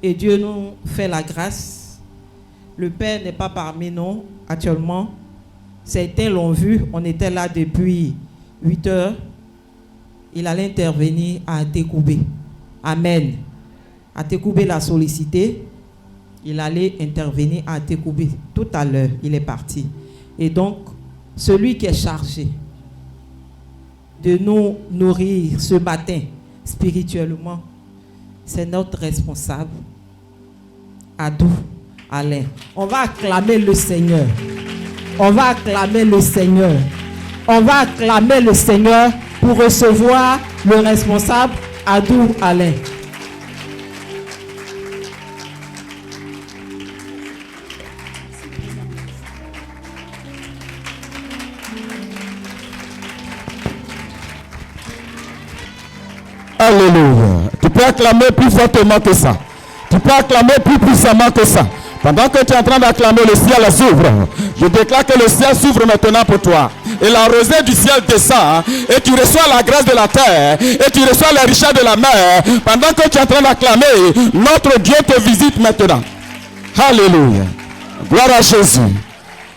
Et Dieu nous fait la grâce. Le Père n'est pas parmi nous actuellement. Certains l'ont vu, on était là depuis 8 heures. Il allait intervenir à Atekoubé. Amen. Atekoubé l'a sollicité. Il allait intervenir à Atekoubé. Tout à l'heure, il est parti. Et donc, celui qui est chargé de nous nourrir ce matin spirituellement, c'est notre responsable, Adou Alain. On va acclamer le Seigneur. On va acclamer le Seigneur. On va acclamer le Seigneur pour recevoir le responsable, Adou Alain. Alléluia. Tu peux acclamer plus fortement que ça. Tu peux acclamer plus puissamment que ça. Pendant que tu es en train d'acclamer, le ciel s'ouvre. Je déclare que le ciel s'ouvre maintenant pour toi. Et la rosée du ciel descend. Et tu reçois la grâce de la terre. Et tu reçois la richesse de la mer. Pendant que tu es en train d'acclamer, notre Dieu te visite maintenant. Alléluia. Gloire à Jésus.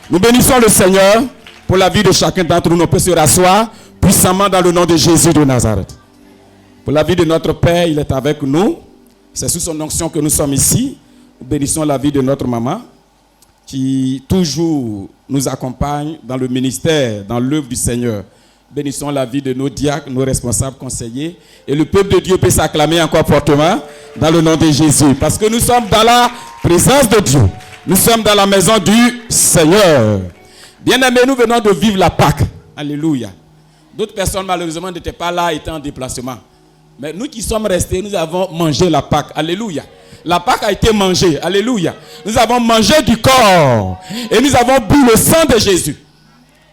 Nous bénissons le Seigneur pour la vie de chacun d'entre nous. On peut se rasseoir puissamment dans le nom de Jésus de Nazareth. Pour la vie de notre Père, il est avec nous. C'est sous son onction que nous sommes ici. Nous bénissons la vie de notre maman qui toujours nous accompagne dans le ministère, dans l'œuvre du Seigneur. Bénissons la vie de nos diacres, nos responsables conseillers. Et le peuple de Dieu peut s'acclamer encore fortement dans le nom de Jésus. Parce que nous sommes dans la présence de Dieu. Nous sommes dans la maison du Seigneur. Bien-aimés, nous venons de vivre la Pâque. Alléluia. D'autres personnes malheureusement n'étaient pas là, étaient en déplacement. Mais nous qui sommes restés, nous avons mangé la Pâque. Alléluia. La Pâque a été mangée. Alléluia. Nous avons mangé du corps. Et nous avons bu le sang de Jésus.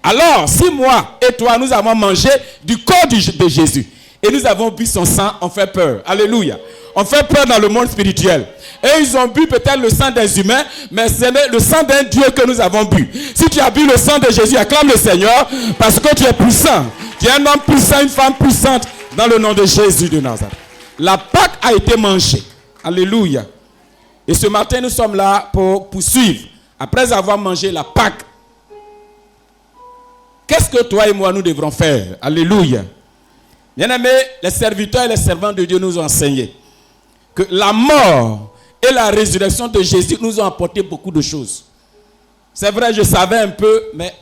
Alors, si moi et toi, nous avons mangé du corps de Jésus. Et nous avons bu son sang, on fait peur. Alléluia. On fait peur dans le monde spirituel. Et ils ont bu peut-être le sang des humains, mais c'est le sang d'un Dieu que nous avons bu. Si tu as bu le sang de Jésus, acclame le Seigneur parce que tu es puissant. Tu es un homme puissant, une femme puissante dans le nom de Jésus de Nazareth. La Pâque a été mangée. Alléluia. Et ce matin, nous sommes là pour poursuivre. Après avoir mangé la Pâque, qu'est-ce que toi et moi nous devrons faire? Alléluia. Bien-aimés, les serviteurs et les servants de Dieu nous ont enseigné que la mort et la résurrection de Jésus nous ont apporté beaucoup de choses. C'est vrai, je savais un peu, mais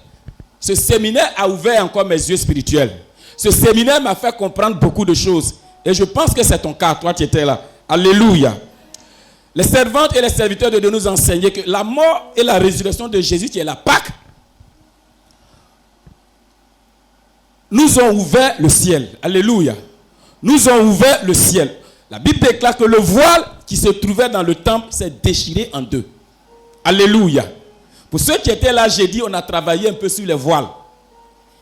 ce séminaire a ouvert encore mes yeux spirituels. Ce séminaire m'a fait comprendre beaucoup de choses. Et je pense que c'est ton cas, toi qui étais là. Alléluia. Les servantes et les serviteurs de Dieu nous ont enseigné que la mort et la résurrection de Jésus, qui est la Pâque, nous ont ouvert le ciel. Alléluia. Nous ont ouvert le ciel. La Bible déclare que le voile qui se trouvait dans le temple s'est déchiré en deux. Alléluia. Pour ceux qui étaient là, j'ai dit, on a travaillé un peu sur les voiles.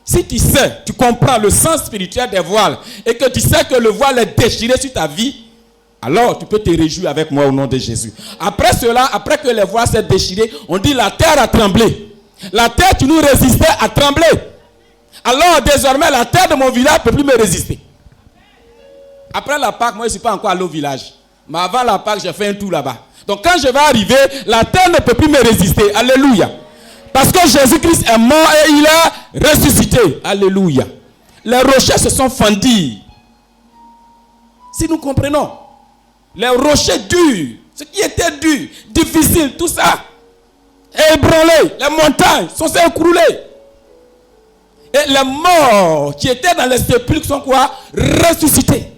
Si tu sais, tu comprends le sens spirituel des voiles et que tu sais que le voile est déchiré sur ta vie, alors tu peux te réjouir avec moi au nom de Jésus. Après cela, après que les voiles s'est déchirées, on dit la terre a tremblé. La terre qui nous résistait a tremblé. Alors désormais, la terre de mon village ne peut plus me résister. Après la Pâque, moi je ne suis pas encore allé au village. Mais avant la Pâque, j'ai fait un tour là-bas. Donc quand je vais arriver, la terre ne peut plus me résister. Alléluia. Parce que Jésus-Christ est mort et il est ressuscité. Alléluia. Les rochers se sont fendus. Si nous comprenons, les rochers durs, ce qui était dur, difficile, tout ça, est ébranlé. Les montagnes sont écroulées. Et les morts qui étaient dans les sépulcres sont quoi? Ressuscités.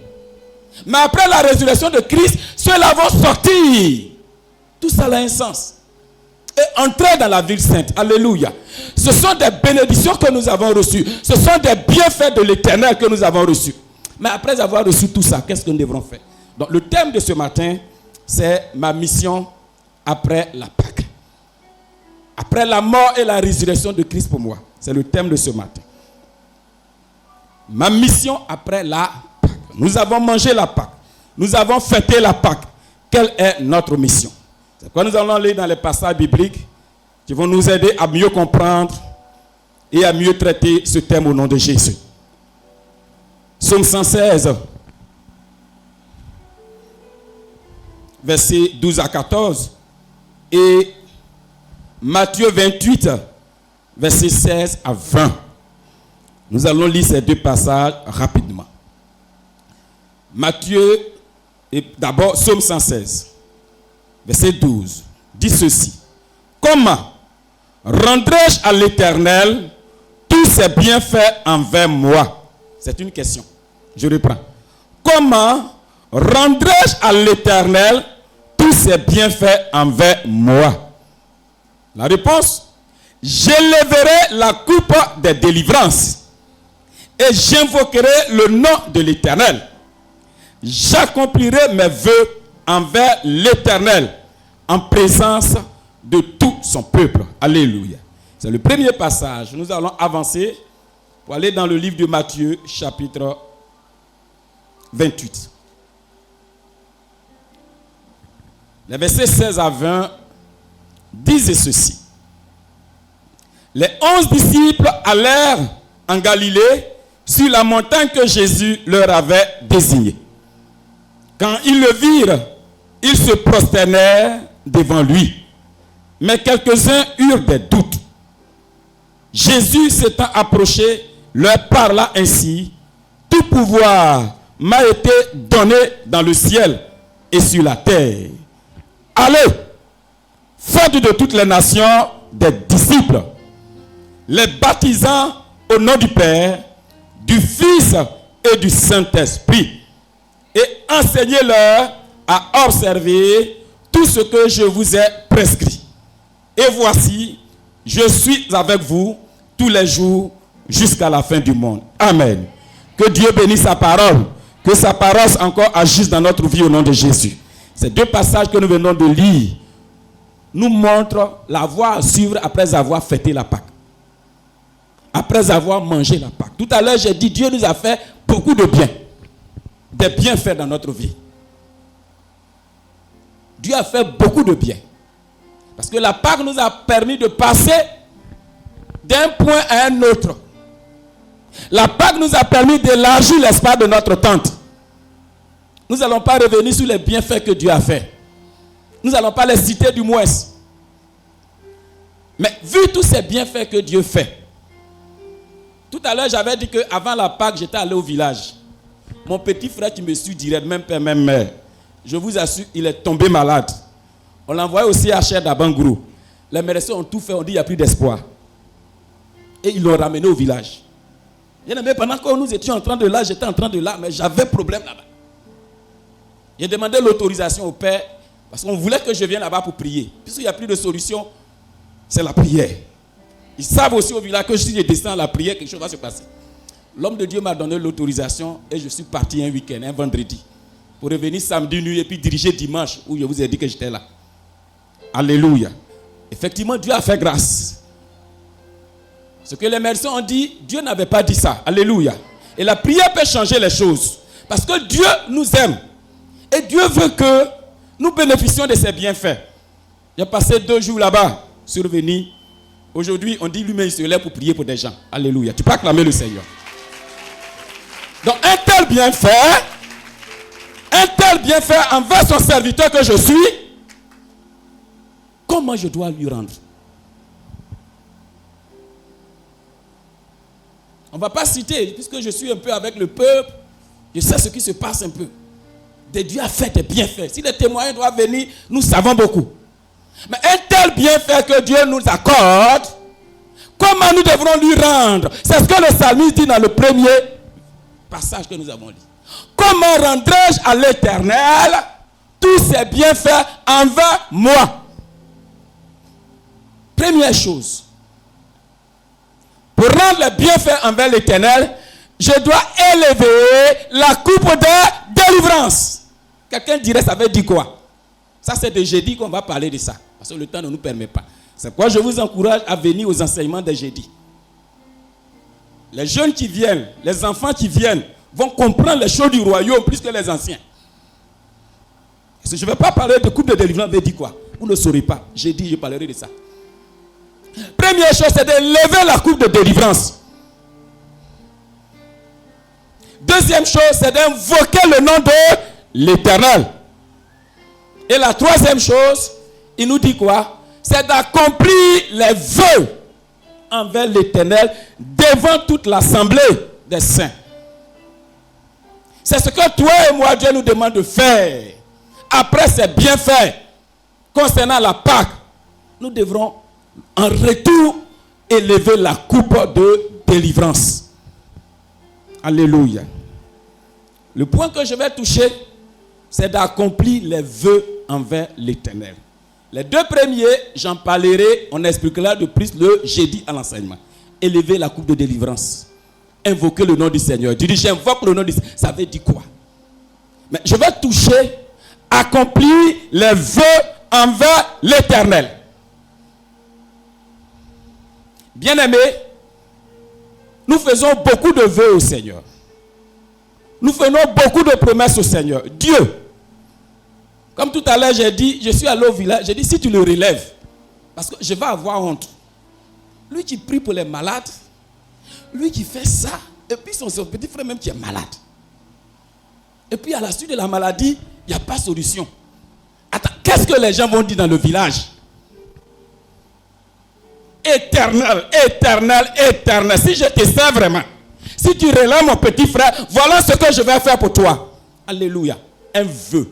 Mais après la résurrection de Christ, ceux-là vont sortir. Tout ça a un sens. Et entrer dans la ville sainte. Alléluia. Ce sont des bénédictions que nous avons reçues. Ce sont des bienfaits de l'Éternel que nous avons reçus. Mais après avoir reçu tout ça, qu'est-ce que nous devrons faire? Donc le thème de ce matin, c'est ma mission après la Pâque. Après la mort et la résurrection de Christ pour moi. C'est le thème de ce matin. Ma mission après la Pâque. Nous avons mangé la Pâque. Nous avons fêté la Pâque. Quelle est notre mission? C'est quoi nous allons lire dans les passages bibliques qui vont nous aider à mieux comprendre et à mieux traiter ce thème au nom de Jésus. Psaume 116. versets 12 à 14, et Matthieu 28, versets 16 à 20. Nous allons lire ces deux passages rapidement. Matthieu, et d'abord Psaume 116, verset 12, dit ceci. Comment rendrai-je à l'Éternel tous ses bienfaits envers moi? C'est une question. Je reprends. Comment rendrai-je à l'Éternel tous ses bienfaits envers moi? La réponse, j'élèverai la coupe des délivrances et j'invoquerai le nom de l'Éternel. J'accomplirai mes vœux envers l'Éternel en présence de tout son peuple. Alléluia. C'est le premier passage. Nous allons avancer pour aller dans le livre de Matthieu, chapitre 28. Les versets 16 à 20 disent ceci. Les 11 disciples allèrent en Galilée sur la montagne que Jésus leur avait désignée. Quand ils le virent, ils se prosternèrent devant lui. Mais quelques-uns eurent des doutes. Jésus s'étant approché, leur parla ainsi. Tout pouvoir m'a été donné dans le ciel et sur la terre. Allez, faites de toutes les nations des disciples, les baptisant au nom du Père, du Fils et du Saint-Esprit, et enseignez-leur à observer tout ce que je vous ai prescrit. Et voici, je suis avec vous tous les jours jusqu'à la fin du monde. Amen. Que Dieu bénisse sa parole, que sa parole encore agisse dans notre vie au nom de Jésus. Ces deux passages que nous venons de lire nous montrent la voie à suivre après avoir fêté la Pâque. Après avoir mangé la Pâque. Tout à l'heure, j'ai dit, Dieu nous a fait beaucoup de bien. Des bienfaits dans notre vie. Dieu a fait beaucoup de bien. Parce que la Pâque nous a permis de passer d'un point à un autre. La Pâque nous a permis d'élargir l'espace de notre tente. Nous n'allons pas revenir sur les bienfaits que Dieu a fait. Nous n'allons pas les citer du moins. Mais vu tous ces bienfaits que Dieu fait, tout à l'heure j'avais dit qu'avant la Pâque, j'étais allé au village. Mon petit frère qui me suit dirait, même père, même mère, je vous assure, il est tombé malade. On l'a envoyé au CHR d'Abangourou. Les médecins ont tout fait, on dit qu'il n'y a plus d'espoir. Et ils l'ont ramené au village. Mais pendant que nous étions en train de là, j'étais en train de là, mais j'avais problème là-bas. J'ai demandé l'autorisation au père, parce qu'on voulait que je vienne là-bas pour prier. Puisqu'il n'y a plus de solution, c'est la prière. Ils savent aussi au village que si je descends à la prière, quelque chose va se passer. L'homme de Dieu m'a donné l'autorisation et je suis parti un week-end, un vendredi, pour revenir samedi nuit et puis diriger dimanche, où je vous ai dit que j'étais là. Alléluia. Effectivement, Dieu a fait grâce. Ce que les médecins ont dit, Dieu n'avait pas dit ça. Alléluia. Et la prière peut changer les choses. Parce que Dieu nous aime. Et Dieu veut que nous bénéficions de ses bienfaits. J'ai passé 2 jours là-bas, survenu. Aujourd'hui, on dit lui-même il se lève pour prier pour des gens. Alléluia. Tu peux acclamer le Seigneur. Donc un tel bienfait envers son serviteur que je suis, comment je dois lui rendre? On ne va pas citer, puisque je suis un peu avec le peuple, je sais ce qui se passe un peu. Dieu a fait des bienfaits. Si les témoins doivent venir, nous savons beaucoup. Mais un tel bienfait que Dieu nous accorde, comment nous devrons lui rendre? C'est ce que le psalmiste dit dans le premier passage que nous avons lu. Comment rendrai-je à l'Éternel tous ses bienfaits envers moi? Première chose, pour rendre les bienfaits envers l'Éternel, je dois élever la coupe de délivrance. Quelqu'un dirait, ça veut dire quoi? Ça, c'est de jeudi qu'on va parler de ça. Parce que le temps ne nous permet pas. C'est pourquoi je vous encourage à venir aux enseignements de jeudi. Les jeunes qui viennent, les enfants qui viennent, vont comprendre les choses du royaume plus que les anciens. Je ne vais pas parler de coupe de délivrance, veut dire quoi? Vous ne saurez pas. Jeudi, je parlerai de ça. Première chose, c'est de lever la coupe de délivrance. Deuxième chose, c'est d'invoquer le nom de l'Éternel. Et la troisième chose, il nous dit quoi? C'est d'accomplir les vœux envers l'Éternel devant toute l'assemblée des saints. C'est ce que toi et moi, Dieu nous demande de faire. Après ces bienfaits concernant la Pâque, nous devrons en retour élever la coupe de délivrance. Alléluia. Le point que je vais toucher, c'est d'accomplir les vœux envers l'Éternel. Les deux premiers, j'en parlerai, on expliquera de plus le jeudi à l'enseignement. Élever la coupe de délivrance. Invoquer le nom du Seigneur. Tu dis, j'invoque le nom du Seigneur. Ça veut dire quoi? Mais je vais toucher, accomplir les vœux envers l'Éternel. Bien-aimés, nous faisons beaucoup de vœux au Seigneur. Nous faisons beaucoup de promesses au Seigneur. Dieu, comme tout à l'heure j'ai dit, je suis allé au village, j'ai dit si tu le relèves, parce que je vais avoir honte. Lui qui prie pour les malades, lui qui fait ça, et puis son petit frère même qui est malade. Et puis à la suite de la maladie, il n'y a pas de solution. Attends, qu'est-ce que les gens vont dire dans le village? Éternel, éternel, éternel. Si je te sers vraiment, si tu relèves mon petit frère, voilà ce que je vais faire pour toi. Alléluia. Un vœu,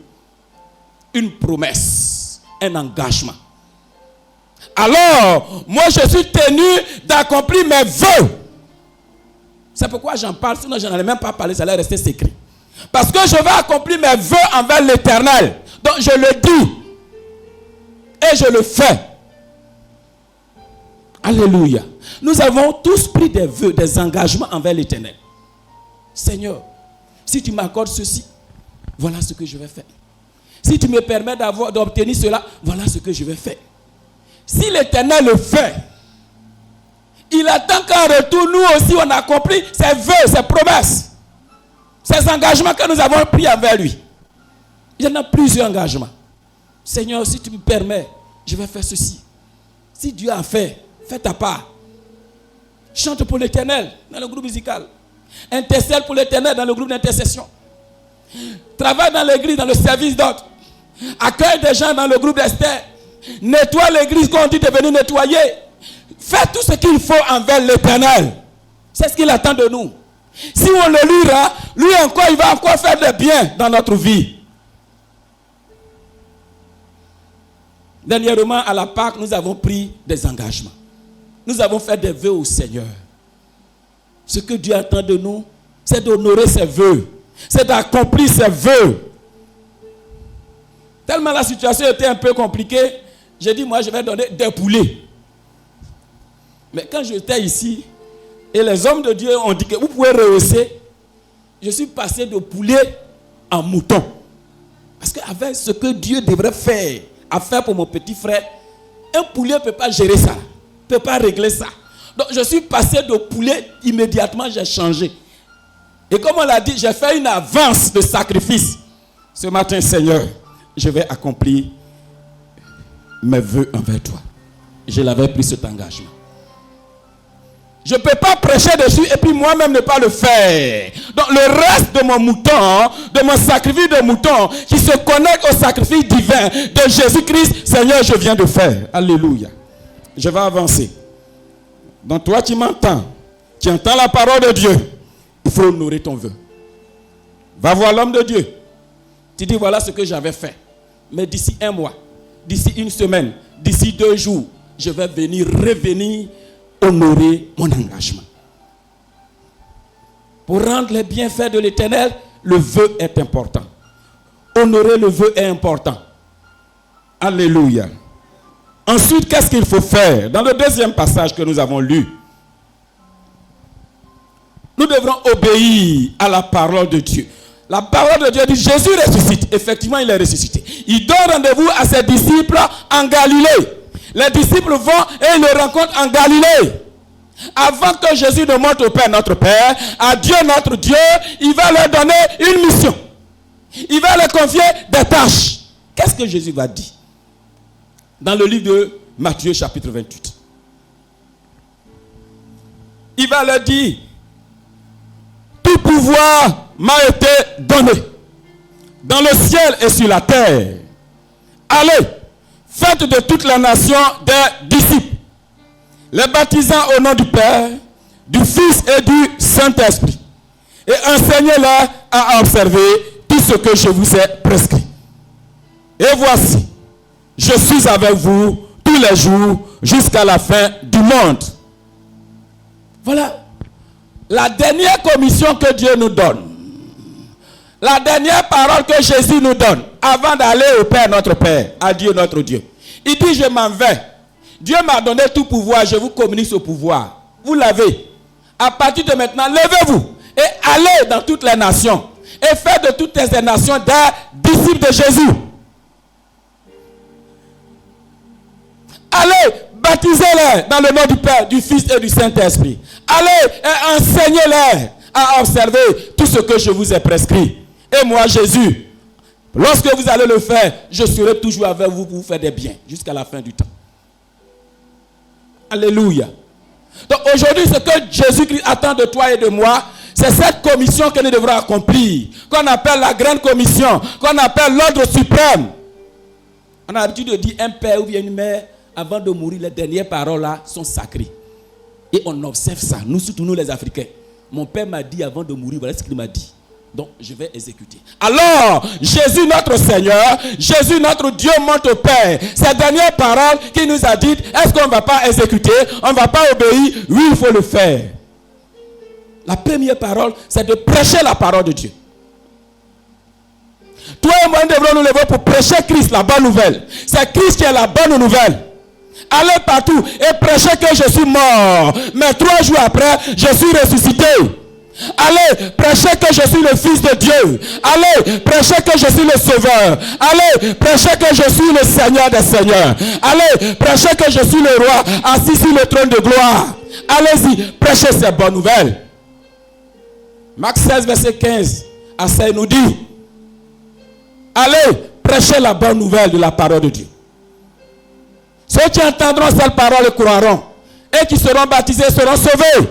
une promesse, un engagement. Alors, moi je suis tenu d'accomplir mes vœux. C'est pourquoi j'en parle, sinon je n'en ai même pas parlé, ça allait rester secret. Parce que je vais accomplir mes vœux envers l'Éternel. Donc je le dis et je le fais. Alléluia. Nous avons tous pris des vœux, des engagements envers l'Éternel. Seigneur, si tu m'accordes ceci, voilà ce que je vais faire. Si tu me permets d'obtenir cela, voilà ce que je vais faire. Si l'Éternel le fait, il attend qu'en retour, nous aussi, on accomplit ses vœux, ses promesses, ses engagements que nous avons pris envers lui. Il y en a plusieurs engagements. Seigneur, si tu me permets, je vais faire ceci. Si Dieu a fait, fais ta part. Chante pour l'Éternel dans le groupe musical. Intercède pour l'Éternel dans le groupe d'intercession. Travaille dans l'église, dans le service d'autres. Accueille des gens dans le groupe d'Esther. Nettoie l'église quand on dit de venir nettoyer. Fais tout ce qu'il faut envers l'Éternel. C'est ce qu'il attend de nous. Si on le lira, lui encore, il va encore faire des biens dans notre vie. Dernièrement, à la Pâque, nous avons pris des engagements. Nous avons fait des vœux au Seigneur. Ce que Dieu attend de nous, c'est d'honorer ses vœux. C'est d'accomplir ses vœux. Tellement la situation était un peu compliquée, j'ai dit, moi, je vais donner des poulets. Mais quand j'étais ici, et les hommes de Dieu ont dit que vous pouvez rehausser, je suis passé de poulet en mouton. Parce qu'avec ce que Dieu devrait faire, à faire pour mon petit frère, un poulet ne peut pas gérer ça, ne peut pas régler ça. Donc je suis passé de poulet, immédiatement j'ai changé. Et comme on l'a dit, j'ai fait une avance de sacrifice. Ce matin, Seigneur, je vais accomplir mes vœux envers toi. Je l'avais pris cet engagement. Je ne peux pas prêcher dessus et puis moi-même ne pas le faire. Donc le reste de mon mouton, de mon sacrifice de mouton, qui se connecte au sacrifice divin de Jésus-Christ, Seigneur, je viens de faire. Alléluia. Je vais avancer. Donc toi qui m'entends, qui entends la parole de Dieu, il faut honorer ton vœu. Va voir l'homme de Dieu. Tu dis voilà ce que j'avais fait. Mais d'ici un mois, d'ici une semaine, d'ici 2 jours, je vais revenir honorer mon engagement. Pour rendre les bienfaits de l'Éternel, le vœu est important. Honorer le vœu est important. Alléluia. Ensuite, qu'est-ce qu'il faut faire? Dans le deuxième passage que nous avons lu, nous devrons obéir à la parole de Dieu. La parole de Dieu dit Jésus ressuscite. Effectivement, il est ressuscité. Il donne rendez-vous à ses disciples en Galilée. Les disciples vont et ils le rencontrent en Galilée. Avant que Jésus ne monte au Père, notre Père, à Dieu, notre Dieu, il va leur donner une mission. Il va leur confier des tâches. Qu'est-ce que Jésus va dire? Dans le livre de Matthieu, chapitre 28. Il va leur dire, tout pouvoir m'a été donné, dans le ciel et sur la terre. allez, faites de toutes les nations des disciples, les baptisant au nom du Père, du Fils et du Saint-Esprit, et enseignez-leur à observer tout ce que je vous ai prescrit. Et voici, je suis avec vous tous les jours jusqu'à la fin du monde. Voilà la dernière commission que Dieu nous donne. La dernière parole que Jésus nous donne avant d'aller au Père notre Père, à Dieu notre Dieu. Il dit, je m'en vais. Dieu m'a donné tout pouvoir, je vous communique ce pouvoir. Vous l'avez. À partir de maintenant, levez-vous et allez dans toutes les nations et faites de toutes les nations des disciples de Jésus. Allez, baptisez-les dans le nom du Père, du Fils et du Saint-Esprit. Allez et enseignez-les à observer tout ce que je vous ai prescrit. Et moi, Jésus, lorsque vous allez le faire, je serai toujours avec vous pour vous faire des biens jusqu'à la fin du temps. Alléluia. Donc aujourd'hui, ce que Jésus-Christ attend de toi et de moi, c'est cette commission que nous devrons accomplir, qu'on appelle la grande commission, qu'on appelle l'ordre suprême. On a l'habitude de dire un père ou bien une mère, avant de mourir, les dernières paroles là sont sacrées. Et on observe ça, nous surtout nous les Africains. Mon père m'a dit avant de mourir, voilà ce qu'il m'a dit. Donc je vais exécuter. Alors, Jésus notre Seigneur, Jésus notre Dieu montre au Père ces dernières paroles qu'il nous a dites. Est-ce qu'on ne va pas exécuter? On ne va pas obéir? Oui, il faut le faire. La première parole, c'est de prêcher la parole de Dieu. Toi et moi, nous devrons nous lever pour prêcher Christ, la bonne nouvelle. C'est Christ qui est la bonne nouvelle. Allez partout et prêchez que je suis mort, mais 3 jours après, je suis ressuscité. Allez, prêchez que je suis le Fils de Dieu. Allez, prêchez que je suis le Sauveur. Allez, prêchez que je suis le Seigneur des Seigneurs. Allez, prêchez que je suis le Roi assis sur le trône de gloire. Allez-y, prêchez ces bonnes nouvelles. Marc 16, verset 15 à 16 nous dit, allez, prêchez la bonne nouvelle de la parole de Dieu. Ceux qui entendront cette parole croiront, et qui seront baptisés seront sauvés.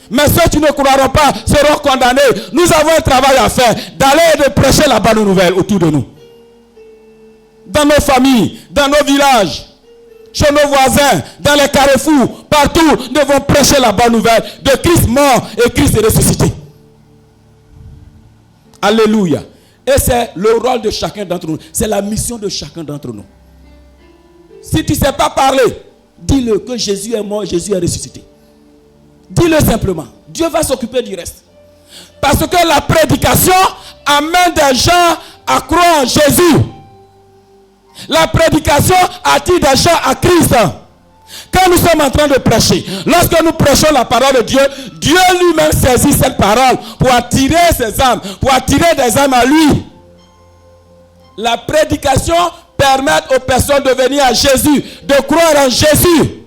Mais ceux qui ne croiront pas seront condamnés. Nous avons un travail à faire, d'aller et de prêcher la bonne nouvelle autour de nous. Dans nos familles, dans nos villages, chez nos voisins, dans les carrefours, partout, nous devons prêcher la bonne nouvelle de Christ mort et Christ ressuscité. Alléluia. Et c'est le rôle de chacun d'entre nous. C'est la mission de chacun d'entre nous. Si tu ne sais pas parler, dis-le que Jésus est mort, Jésus est ressuscité. Dis-le simplement. Dieu va s'occuper du reste. Parce que la prédication amène des gens à croire en Jésus. La prédication attire des gens à Christ. Quand nous sommes en train de prêcher, lorsque nous prêchons la parole de Dieu, Dieu lui-même saisit cette parole pour attirer ses âmes, pour attirer des âmes à lui. La prédication permet aux personnes de venir à Jésus, de croire en Jésus.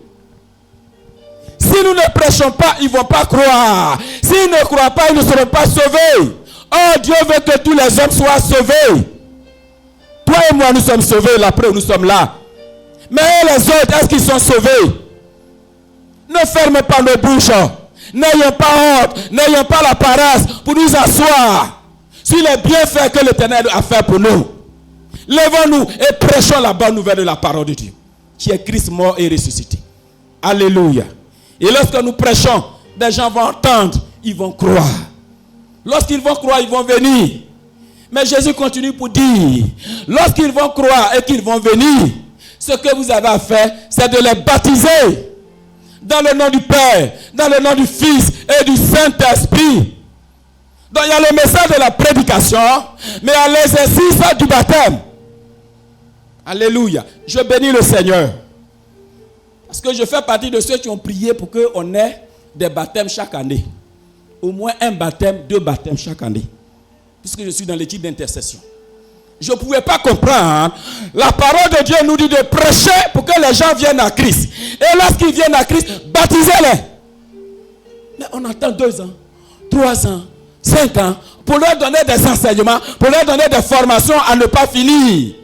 Si nous ne prêchons pas, ils ne vont pas croire. S'ils ne croient pas, ils ne seront pas sauvés. Oh, Dieu veut que tous les hommes soient sauvés. Toi et moi, nous sommes sauvés, la preuve, nous sommes là. Mais les autres, est-ce qu'ils sont sauvés? Ne fermez pas nos bouches. N'ayons pas honte, n'ayons pas la paresse pour nous asseoir sur les bienfaits que l'Éternel a fait pour nous. Levons-nous et prêchons la bonne nouvelle de la parole de Dieu, qui est Christ mort et ressuscité. Alléluia. Et lorsque nous prêchons, des gens vont entendre, ils vont croire. Lorsqu'ils vont croire, ils vont venir. Mais Jésus continue pour dire, lorsqu'ils vont croire et qu'ils vont venir, ce que vous avez à faire, c'est de les baptiser dans le nom du Père, dans le nom du Fils et du Saint-Esprit. Donc il y a le message de la prédication, mais il y a l'exercice du baptême. Alléluia. Je bénis le Seigneur. Parce que je fais partie de ceux qui ont prié pour qu'on ait des baptêmes chaque année. Au moins un baptême, 2 baptêmes chaque année. Puisque je suis dans l'équipe d'intercession. Je ne pouvais pas comprendre. La parole de Dieu nous dit de prêcher pour que les gens viennent à Christ. Et lorsqu'ils viennent à Christ, baptisez-les. Mais on attend 2 ans, 3 ans, 5 ans pour leur donner des enseignements, pour leur donner des formations à ne pas finir.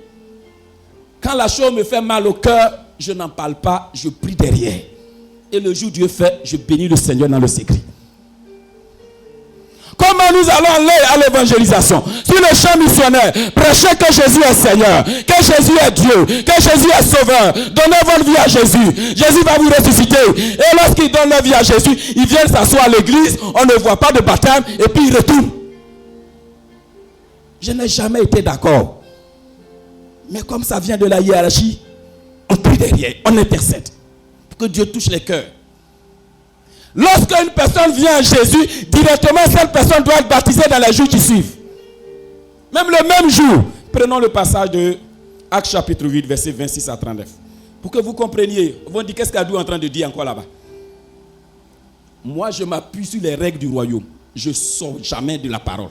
Quand la chose me fait mal au cœur, je n'en parle pas, je prie derrière. Et le jour où Dieu fait, je bénis le Seigneur dans le secret. Comment que nous allons aller à l'évangélisation, sur le champ missionnaire, prêchez que Jésus est Seigneur, que Jésus est Dieu, que Jésus est Sauveur, donnez votre vie à Jésus. Jésus va vous ressusciter. Et lorsqu'ils donnent leur vie à Jésus, ils viennent s'asseoir à l'église, on ne voit pas de baptême, et puis ils retournent. Je n'ai jamais été d'accord. Mais comme ça vient de la hiérarchie, on prie derrière, on intercède. Pour que Dieu touche les cœurs. Lorsqu'une personne vient à Jésus, directement cette personne doit être baptisée dans les jours qui suivent. Même le même jour. Prenons le passage de Actes chapitre 8, versets 26 à 39. Pour que vous compreniez, vous dites qu'est-ce qu'Adou est en train de dire encore là-bas. Moi, je m'appuie sur les règles du royaume. Je ne sors jamais de la parole.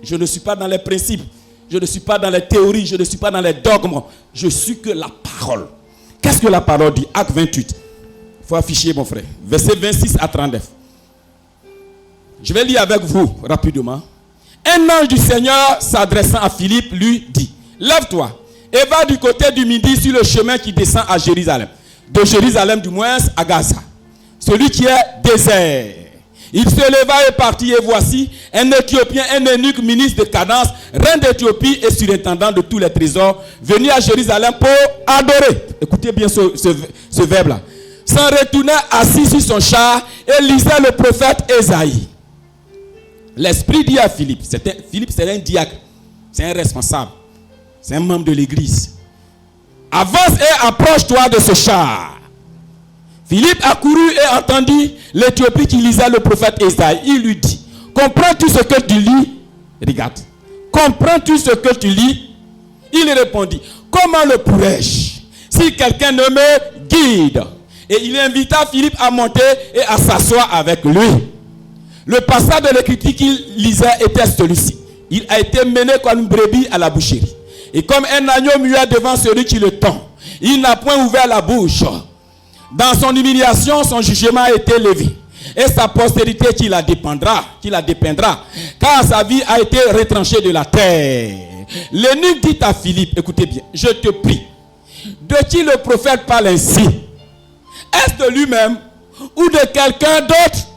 Je ne suis pas dans les principes. Je ne suis pas dans les théories. Je ne suis pas dans les dogmes. Je suis que la parole. Qu'est-ce que la parole dit? Acte 28. Il faut afficher, mon frère. Versets 26 à 39. Je vais lire avec vous rapidement. Un ange du Seigneur s'adressant à Philippe lui dit: lève-toi et va du côté du midi sur le chemin qui descend à Jérusalem. De Jérusalem du moins à Gaza. Celui qui est désert. Il se leva et partit, et voici un Éthiopien, un eunuque ministre de Cadence, reine d'Éthiopie et surintendant de tous les trésors, venu à Jérusalem pour adorer. Écoutez bien ce verbe-là. S'en retournait assis sur son char et lisait le prophète Ésaïe. L'Esprit dit à Philippe, Philippe c'est un diacre, c'est un responsable, c'est un membre de l'église. Avance et approche-toi de ce char. Philippe accourut et entendit l'Éthiopie qui lisait le prophète Ésaïe. Il lui dit: comprends-tu ce que tu lis? Regarde. Comprends-tu ce que tu lis? Il répondit: comment le pourrais-je si quelqu'un ne me guide? Et il invita Philippe à monter et à s'asseoir avec lui. Le passage de l'écriture qu'il lisait était celui-ci: il a été mené comme une brebis à la boucherie. Et comme un agneau muet devant celui qui le tend, il n'a point ouvert la bouche. Dans son humiliation, son jugement a été levé. Et sa postérité qui la dépeindra, car sa vie a été retranchée de la terre. L'eunuque dit à Philippe: écoutez bien, je te prie, de qui le prophète parle ainsi? Est-ce de lui-même ou de quelqu'un d'autre?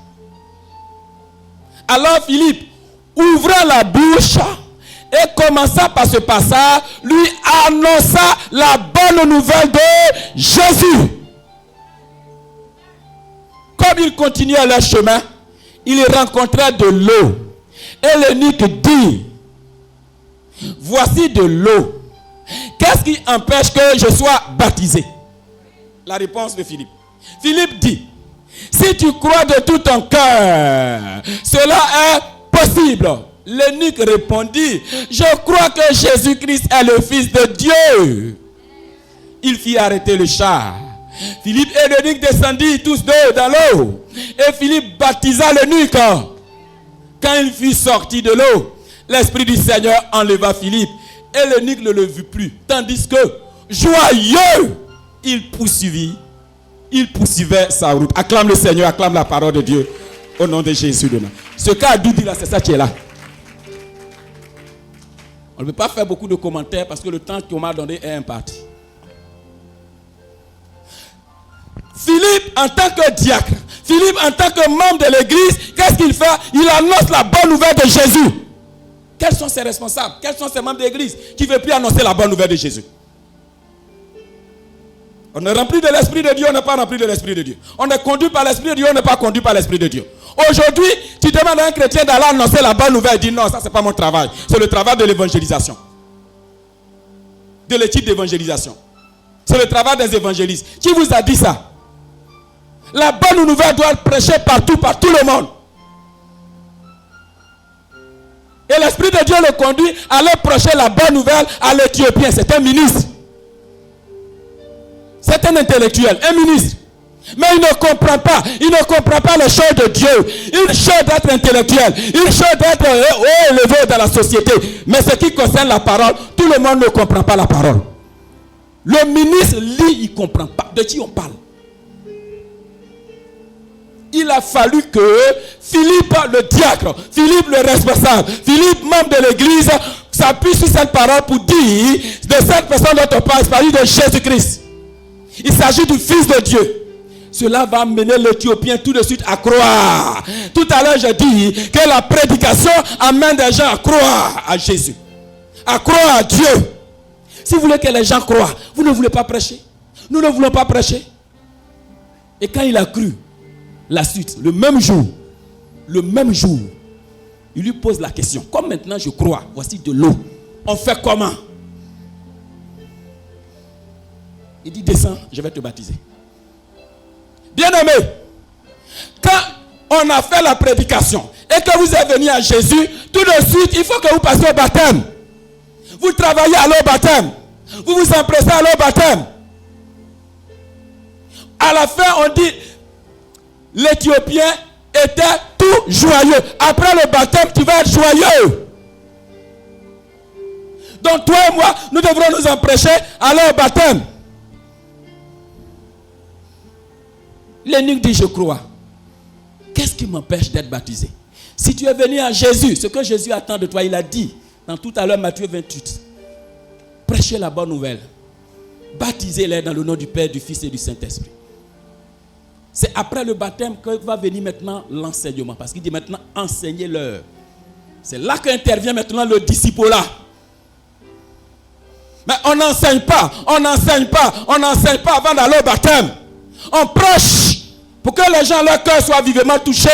Alors Philippe, ouvrant la bouche et commençant par ce passage, lui annonça la bonne nouvelle de Jésus. Comme ils continuaient leur chemin, ils rencontraient de l'eau. Et l'eunuque dit: voici de l'eau. Qu'est-ce qui empêche que je sois baptisé? La réponse de Philippe. Philippe dit: si tu crois de tout ton cœur, cela est possible. L'eunuque répondit: je crois que Jésus-Christ est le Fils de Dieu. Il fit arrêter le char. Philippe et l'eunuque descendirent tous deux dans l'eau. Et Philippe baptisa l'eunuque. Quand il fut sorti de l'eau, l'Esprit du Seigneur enleva Philippe. Et l'eunuque ne le vit plus. Tandis que, joyeux, il poursuivait sa route. Acclame le Seigneur, acclame la parole de Dieu. Au nom de Jésus de Nazareth. Ce qu'a dit là, c'est ça qui est là. On ne peut pas faire beaucoup de commentaires parce que le temps qu'on m'a donné est imparti. Philippe, en tant que diacre, Philippe, en tant que membre de l'église, qu'est-ce qu'il fait? Il annonce la bonne nouvelle de Jésus. Quels sont ses responsables? Quels sont ses membres de l'église qui ne veulent plus annoncer la bonne nouvelle de Jésus? On est rempli de l'Esprit de Dieu, on n'est pas rempli de l'Esprit de Dieu. On est conduit par l'Esprit de Dieu, on n'est pas conduit par l'Esprit de Dieu. Aujourd'hui, tu demandes à un chrétien d'aller annoncer la bonne nouvelle. Il dit non, ça c'est pas mon travail. C'est le travail de l'évangélisation. De l'équipe d'évangélisation. C'est le travail des évangélistes. Qui vous a dit ça? La bonne nouvelle doit être prêchée partout, par tout le monde. Et l'Esprit de Dieu le conduit à aller prêcher la bonne nouvelle à l'Éthiopien. C'est un ministre. C'est un intellectuel, un ministre. Mais il ne comprend pas. Il ne comprend pas les choses de Dieu. Il cherche d'être intellectuel. Il cherche d'être élevé dans la société. Mais ce qui concerne la parole, tout le monde ne comprend pas la parole. Le ministre lit, il ne comprend pas. De qui on parle? Il a fallu que Philippe, le diacre, Philippe, le responsable, Philippe, membre de l'église, s'appuie sur cette parole pour dire de cette personne dont on parle, il s'agit de Jésus-Christ. Il s'agit du Fils de Dieu. cela va amener l'Éthiopien tout de suite à croire. Tout à l'heure, j'ai dit que la prédication amène des gens à croire à Jésus, à croire à Dieu. Si vous voulez que les gens croient, vous ne voulez pas prêcher. Nous ne voulons pas prêcher. Et quand il a cru, la suite, le même jour, il lui pose la question. Comme maintenant je crois, voici de l'eau. On fait comment? Il dit, descends, je vais te baptiser. Bien-aimé, quand on a fait la prédication et que vous êtes venu à Jésus, tout de suite, il faut que vous passiez au baptême. Vous travaillez à l'eau baptême. Vous vous empressez à l'eau baptême. À la fin, on dit, l'Éthiopien était tout joyeux. Après le baptême, tu vas être joyeux. Donc toi et moi, nous devrons nous empresser à l'eau baptême. L'énigme dit, je crois. Qu'est-ce qui m'empêche d'être baptisé? Si tu es venu à Jésus, ce que Jésus attend de toi, il a dit dans tout à l'heure Matthieu 28. Prêchez la bonne nouvelle. Baptisez-les dans le nom du Père, du Fils et du Saint-Esprit. C'est après le baptême que va venir maintenant l'enseignement. Parce qu'il dit maintenant, enseignez-leur. C'est là qu'intervient maintenant le disciple-là. Mais on n'enseigne pas avant d'aller au baptême. On prêche pour que les gens, leur cœur soit vivement touché.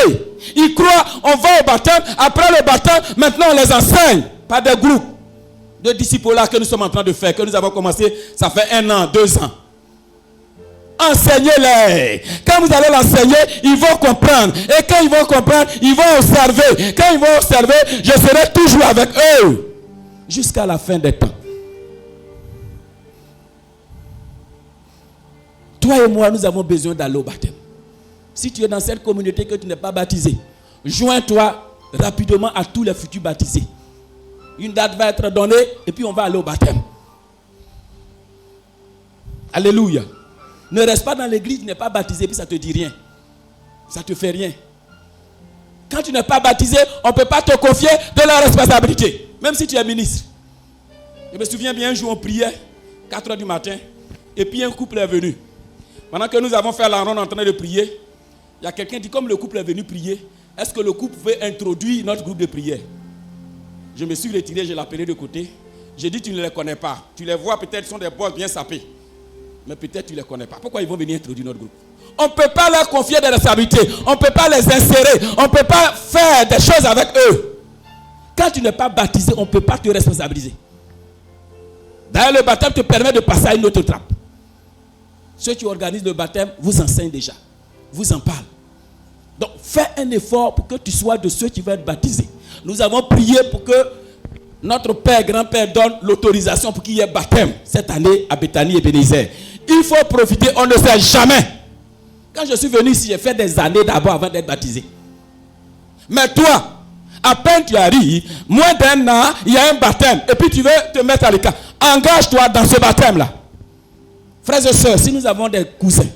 Ils croient, on va au baptême. Après le baptême, maintenant on les enseigne par des groupes de disciples-là que nous sommes en train de faire, que nous avons commencé, ça fait 1 an, 2 ans. Enseignez-les. Quand vous allez l'enseigner, ils vont comprendre. Et quand ils vont comprendre, ils vont observer. Quand ils vont observer, je serai toujours avec eux jusqu'à la fin des temps. Toi et moi, nous avons besoin d'aller au baptême. Si tu es dans cette communauté que tu n'es pas baptisé, joins-toi rapidement à tous les futurs baptisés. Une date va être donnée et puis on va aller au baptême. Alléluia. Ne reste pas dans l'église, tu n'es pas baptisé, puis ça ne te dit rien. Ça ne te fait rien. Quand tu n'es pas baptisé, on ne peut pas te confier de la responsabilité. Même si tu es ministre. Je me souviens bien, un jour on priait, 4 h du matin, et puis un couple est venu. Pendant que nous avons fait la ronde en train de prier, il y a quelqu'un qui dit, comme le couple est venu prier, est-ce que le couple pouvait introduire notre groupe de prière? Je me suis retiré, je l'ai appelé de côté. J'ai dit, tu ne les connais pas. Tu les vois peut-être, sont des boss bien sapés. Mais peut-être tu ne les connais pas. Pourquoi ils vont venir introduire notre groupe? On ne peut pas leur confier des responsabilités. On ne peut pas les insérer. On ne peut pas faire des choses avec eux. Quand tu n'es pas baptisé, on ne peut pas te responsabiliser. D'ailleurs, le baptême te permet de passer à une autre trappe. Ceux qui organisent le baptême vous enseignent déjà. Vous en parlent. Donc, fais un effort pour que tu sois de ceux qui vont être baptisés. Nous avons prié pour que notre père, grand-père donne l'autorisation pour qu'il y ait baptême cette année à Bethany et Bénézer. Il faut profiter, on ne sait jamais. Quand je suis venu ici, j'ai fait des années d'abord avant d'être baptisé. Mais toi, à peine tu arrives, moins d'1 an, il y a un baptême. Et puis tu veux te mettre à l'écart. Engage-toi dans ce baptême-là. Frères et sœurs, si nous avons des cousins,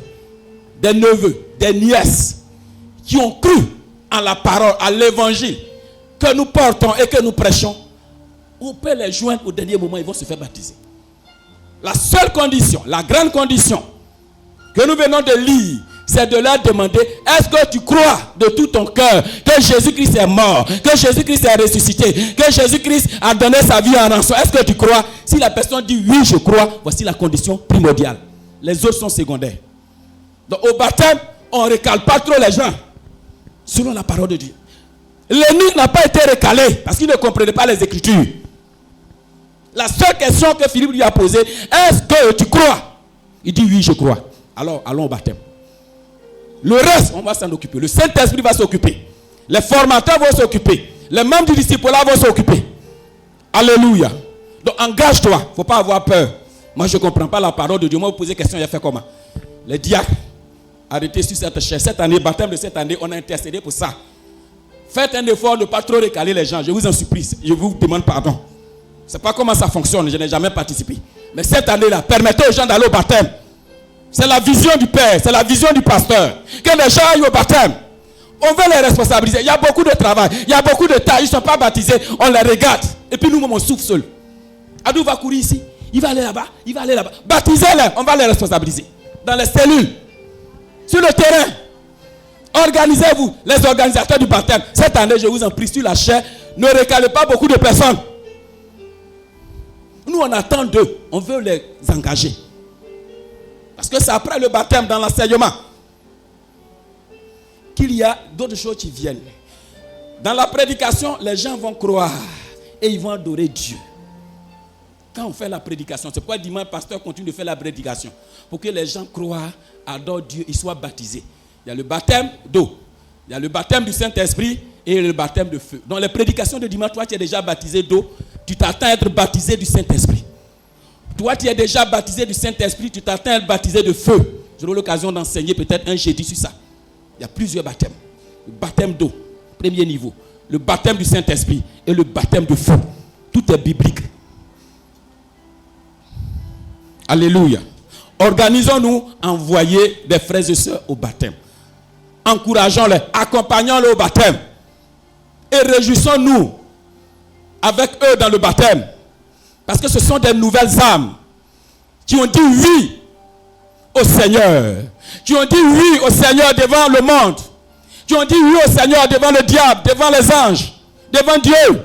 des neveux, des nièces qui ont cru en la parole, à l'évangile que nous portons et que nous prêchons, on peut les joindre au dernier moment, ils vont se faire baptiser. La seule condition, la grande condition que nous venons de lire, c'est de leur demander, est-ce que tu crois de tout ton cœur que Jésus-Christ est mort, que Jésus-Christ est ressuscité, que Jésus-Christ a donné sa vie en rançon? Est-ce que tu crois? Si la personne dit oui, je crois, voici la condition primordiale. Les autres sont secondaires. Donc au baptême, on ne recale pas trop les gens, selon la parole de Dieu. L'énigme n'a pas été recalé parce qu'il ne comprenait pas les Écritures. La seule question que Philippe lui a posée, est-ce que tu crois? Il dit oui, je crois. Alors, allons au baptême. Le reste, on va s'en occuper. Le Saint-Esprit va s'occuper. Les formateurs vont s'occuper. Les membres du disciple-là vont s'occuper. Alléluia. Donc, engage-toi. Il ne faut pas avoir peur. Moi, je ne comprends pas la parole de Dieu. Moi, vous posez question, il a fait comment? Les diacres, arrêtez sur cette chaise. Cette année, baptême de cette année, on a intercédé pour ça. Faites un effort de ne pas trop recaler les gens. Je vous en supplie. Je vous demande pardon. Je ne sais pas comment ça fonctionne. Je n'ai jamais participé. Mais cette année-là, permettez aux gens d'aller au baptême. C'est la vision du Père. C'est la vision du pasteur. Que les gens aillent au baptême. On veut les responsabiliser. Il y a beaucoup de travail. Il y a beaucoup de tâches. Ils ne sont pas baptisés. On les regarde. Et puis nous-mêmes, on souffre seul. Adou va courir ici. Il va aller là-bas. Il va aller là-bas. Baptisez-les. On va les responsabiliser. Dans les cellules. sur le terrain. Organisez-vous, les organisateurs du baptême. Cette année, je vous en prie, sur la chair, ne recalez pas beaucoup de personnes. Nous, on attend d'eux. On veut les engager. Parce que c'est après le baptême, dans l'enseignement, qu'il y a d'autres choses qui viennent. Dans la prédication, les gens vont croire et ils vont adorer Dieu. Quand on fait la prédication, c'est pourquoi dimanche, le pasteur continue de faire la prédication. Pour que les gens croient, adorent Dieu, ils soient baptisés. Il y a le baptême d'eau, il y a le baptême du Saint-Esprit et le baptême de feu. Dans les prédications de dimanche, toi, tu es déjà baptisé d'eau, tu t'attends à être baptisé du Saint-Esprit. Toi, tu es déjà baptisé du Saint-Esprit, tu t'attends à être baptisé de feu. J'aurai l'occasion d'enseigner peut-être un jeudi sur ça. Il y a plusieurs baptêmes. Le baptême d'eau, premier niveau. Le baptême du Saint-Esprit et le baptême de feu. Tout est biblique. Alléluia. Organisons-nous à envoyer des frères et sœurs au baptême. Encourageons-les, accompagnons-les au baptême. Et réjouissons-nous avec eux dans le baptême. Parce que ce sont des nouvelles âmes qui ont dit oui au Seigneur. Qui ont dit oui au Seigneur devant le monde. Qui ont dit oui au Seigneur devant le diable, devant les anges, devant Dieu.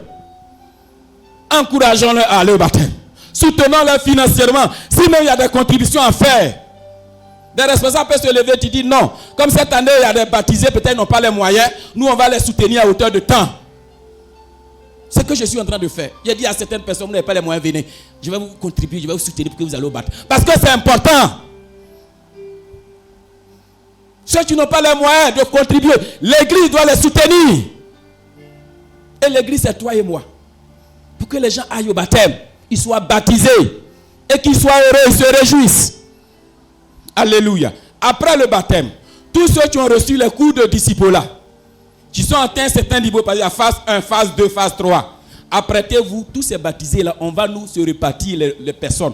Encourageons-les à aller au baptême. Soutenons-les financièrement. Sinon, il y a des contributions à faire. Des responsables peuvent se lever et dire non. Comme cette année, il y a des baptisés, peut-être ils n'ont pas les moyens. Nous, on va les soutenir à hauteur de temps. C'est ce que je suis en train de faire. J'ai dit à certaines personnes, vous n'avez pas les moyens, venez. Je vais vous contribuer, je vais vous soutenir pour que vous allez au baptême. Parce que c'est important. Ceux qui n'ont pas les moyens de contribuer, l'église doit les soutenir. Et l'église, c'est toi et moi. Pour que les gens aillent au baptême, ils soient baptisés et qu'ils soient heureux, ils se réjouissent. Alléluia. Après le baptême, tous ceux qui ont reçu les cours de disciple-là, qui sont atteints à certains niveaux, par exemple, phase 1, phase 2, phase 3, apprêtez-vous, tous ces baptisés-là, on va nous se répartir les personnes.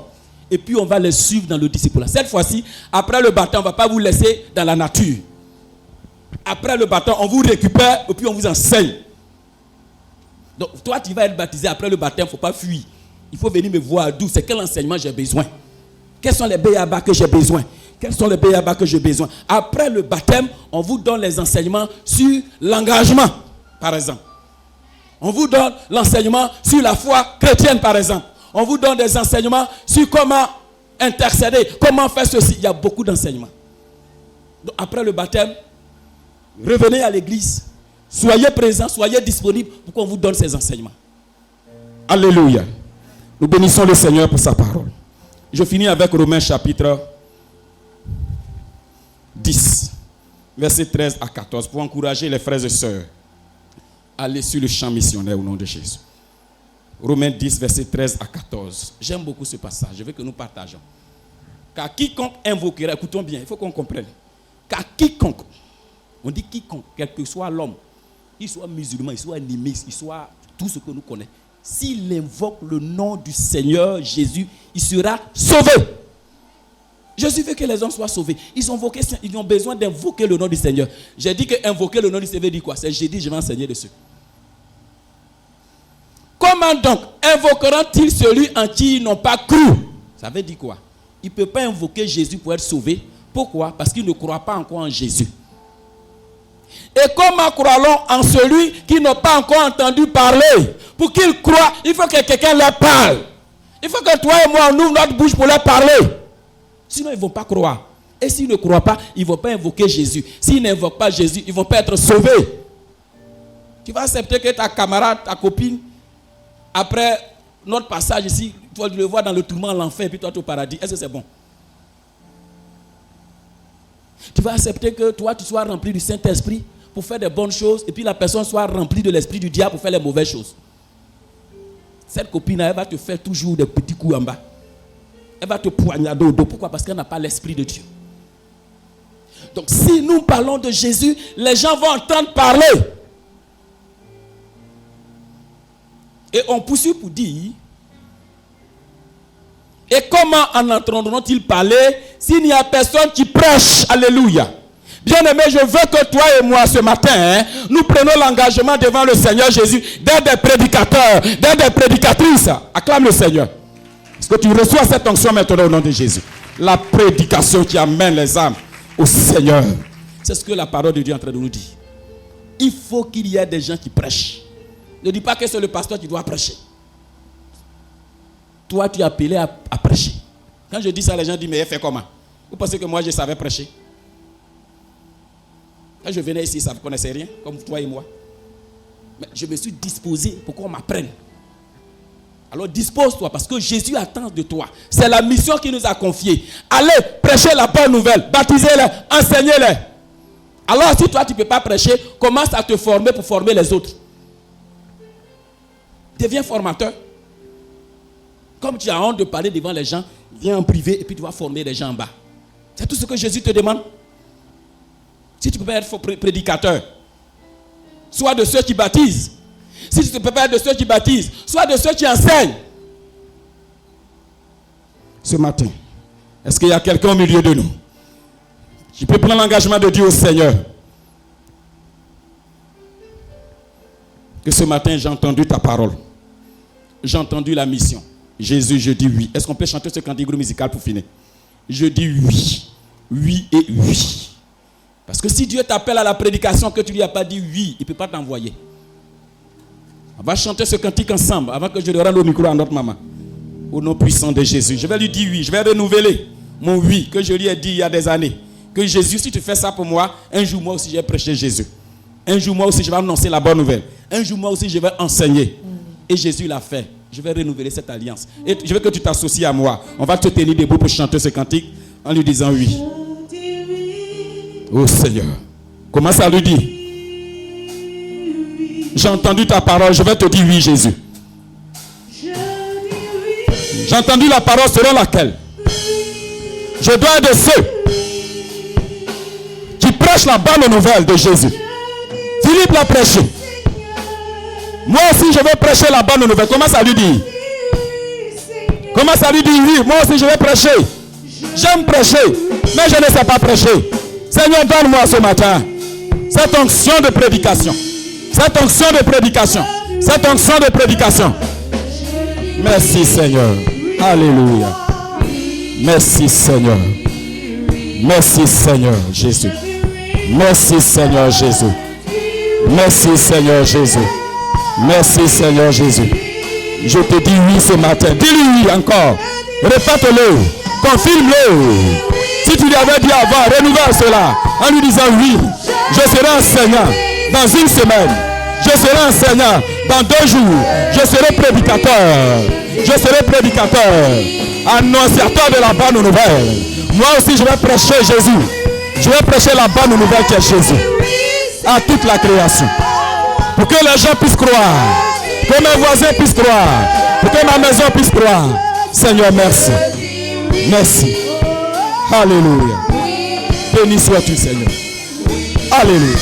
Et puis on va les suivre dans le disciple-là. Cette fois-ci, après le baptême, on ne va pas vous laisser dans la nature. Après le baptême, on vous récupère et puis on vous enseigne. Donc toi, tu vas être baptisé après le baptême, il ne faut pas fuir. Il faut venir me voir d'où, c'est quel enseignement j'ai besoin. Quels sont les béabas que j'ai besoin? Quels sont les béabas que j'ai besoin? Après le baptême, on vous donne les enseignements sur l'engagement, par exemple. On vous donne l'enseignement sur la foi chrétienne, par exemple. On vous donne des enseignements sur comment intercéder, comment faire ceci. Il y a beaucoup d'enseignements. Donc, après le baptême, revenez à l'église. Soyez présents, soyez disponibles pour qu'on vous donne ces enseignements. Alléluia. Nous bénissons le Seigneur pour sa parole. Je finis avec Romains chapitre 10, versets 13 à 14, pour encourager les frères et sœurs à aller sur le champ missionnaire au nom de Jésus. Romains 10, versets 13 à 14. J'aime beaucoup ce passage, je veux que nous partageons. Car quiconque invoquera, écoutons bien, il faut qu'on comprenne. Car quiconque, on dit quiconque, quel que soit l'homme, qu'il soit musulman, il soit animiste, il soit tout ce que nous connaissons, s'il invoque le nom du Seigneur Jésus, il sera sauvé. Jésus veut que les hommes soient sauvés. Ils ont besoin d'invoquer le nom du Seigneur. J'ai dit que invoquer le nom du Seigneur dit quoi? C'est jeudi, je vais enseigner dessus. Comment donc invoqueront-ils celui en qui ils n'ont pas cru? Ça veut dire quoi? Il ne peut pas invoquer Jésus pour être sauvé. Pourquoi? Parce qu'il ne croit pas encore en Jésus. Et comment croirons en celui qui n'a pas encore entendu parler? Pour qu'il croie, il faut que quelqu'un leur parle. Il faut que toi et moi, on ouvre notre bouche pour leur parler. Sinon, ils ne vont pas croire. Et s'ils ne croient pas, ils ne vont pas invoquer Jésus. S'ils n'invoquent pas Jésus, ils ne vont pas être sauvés. Tu vas accepter que ta camarade, ta copine, après notre passage ici, tu vas le voir dans le tourment, l'enfer, et puis toi, tu es au paradis. Est-ce que c'est bon? Tu vas accepter que toi, tu sois rempli du Saint-Esprit pour faire des bonnes choses, et puis la personne soit remplie de l'esprit du diable pour faire les mauvaises choses. Cette copine, elle va te faire toujours des petits coups en bas. Elle va te poignarder au dos. Pourquoi? Parce qu'elle n'a pas l'esprit de Dieu. Donc si nous parlons de Jésus, les gens vont entendre parler. Et on poursuit pour dire, et comment en entendront-ils parler s'il n'y a personne qui prêche? Alléluia. Bien-aimé, je veux que toi et moi ce matin, nous prenons l'engagement devant le Seigneur Jésus d'être des prédicateurs, d'être des prédicatrices. Acclame le Seigneur. Est-ce que tu reçois cette onction maintenant au nom de Jésus? La prédication qui amène les âmes au Seigneur. C'est ce que la parole de Dieu est en train de nous dire. Il faut qu'il y ait des gens qui prêchent. Ne dis pas que c'est le pasteur qui doit prêcher. Toi, tu es appelé à prêcher. Quand je dis ça, les gens disent, mais elle fait comment? Vous pensez que moi, je savais prêcher? Quand je venais ici, ça ne connaissait rien, comme toi et moi. Mais je me suis disposé pour qu'on m'apprenne. Alors dispose-toi, parce que Jésus attend de toi. C'est la mission qu'il nous a confiée. Allez, prêchez la bonne nouvelle, baptisez-les, enseignez-les. Alors si toi, tu ne peux pas prêcher, commence à te former pour former les autres. Deviens formateur. Comme tu as honte de parler devant les gens, viens en privé et puis tu vas former les gens en bas. C'est tout ce que Jésus te demande. Si tu peux pas être prédicateur, sois de ceux qui baptisent. Si tu ne peux pas être de ceux qui baptisent, sois de ceux qui enseignent. Ce matin, est-ce qu'il y a quelqu'un au milieu de nous qui peut prendre l'engagement de dire au Seigneur que ce matin j'ai entendu ta parole, j'ai entendu la mission. Jésus, je dis oui. Est-ce qu'on peut chanter ce cantique musical pour finir? Je dis oui. Oui et oui. Parce que si Dieu t'appelle à la prédication que tu ne lui as pas dit oui, il ne peut pas t'envoyer. On va chanter ce cantique ensemble avant que je le rende au micro à notre maman. Au nom puissant de Jésus. Je vais lui dire oui. Je vais renouveler mon oui que je lui ai dit il y a des années. Que Jésus, si tu fais ça pour moi, un jour moi aussi je vais prêcher Jésus. Un jour moi aussi je vais annoncer la bonne nouvelle. Un jour moi aussi je vais enseigner. Et Jésus l'a fait. Je vais renouveler cette alliance. Et je veux que tu t'associes à moi. On va te tenir debout pour chanter ce cantique en lui disant oui. Oh Seigneur. Commence à lui dire. J'ai entendu ta parole. Je vais te dire oui, Jésus. J'ai entendu la parole selon laquelle je dois être de ceux qui prêchent la bonne nouvelle de Jésus. Philippe l'a prêché. Moi aussi je vais prêcher la bonne nouvelle. Commence à lui dire. Commence à lui dire oui. Moi aussi je vais prêcher. J'aime prêcher, mais je ne sais pas prêcher. Seigneur, donne-moi ce matin cette onction de prédication. Cette onction de prédication. Cette onction de prédication. Merci Seigneur. Alléluia. Merci Seigneur. Merci Seigneur Jésus. Merci Seigneur Jésus. Merci Seigneur Jésus. Merci Seigneur Jésus. Je te dis oui ce matin. Dis-lui oui encore. Répète-le. Confirme-le. Si tu lui avais dit avant, renouvelle cela en lui disant oui. Je serai enseignant dans une semaine. Je serai enseignant dans 2 jours. Je serai prédicateur. Je serai prédicateur. Annonciateur de la bonne nouvelle. Moi aussi je vais prêcher Jésus. Je vais prêcher la bonne nouvelle qui est Jésus à toute la création. Pour que les gens puissent croire. Pour que mes voisins puissent croire. Pour que ma maison puisse croire. Seigneur, merci. Merci. Alléluia. Béni sois-tu, Seigneur. Alléluia.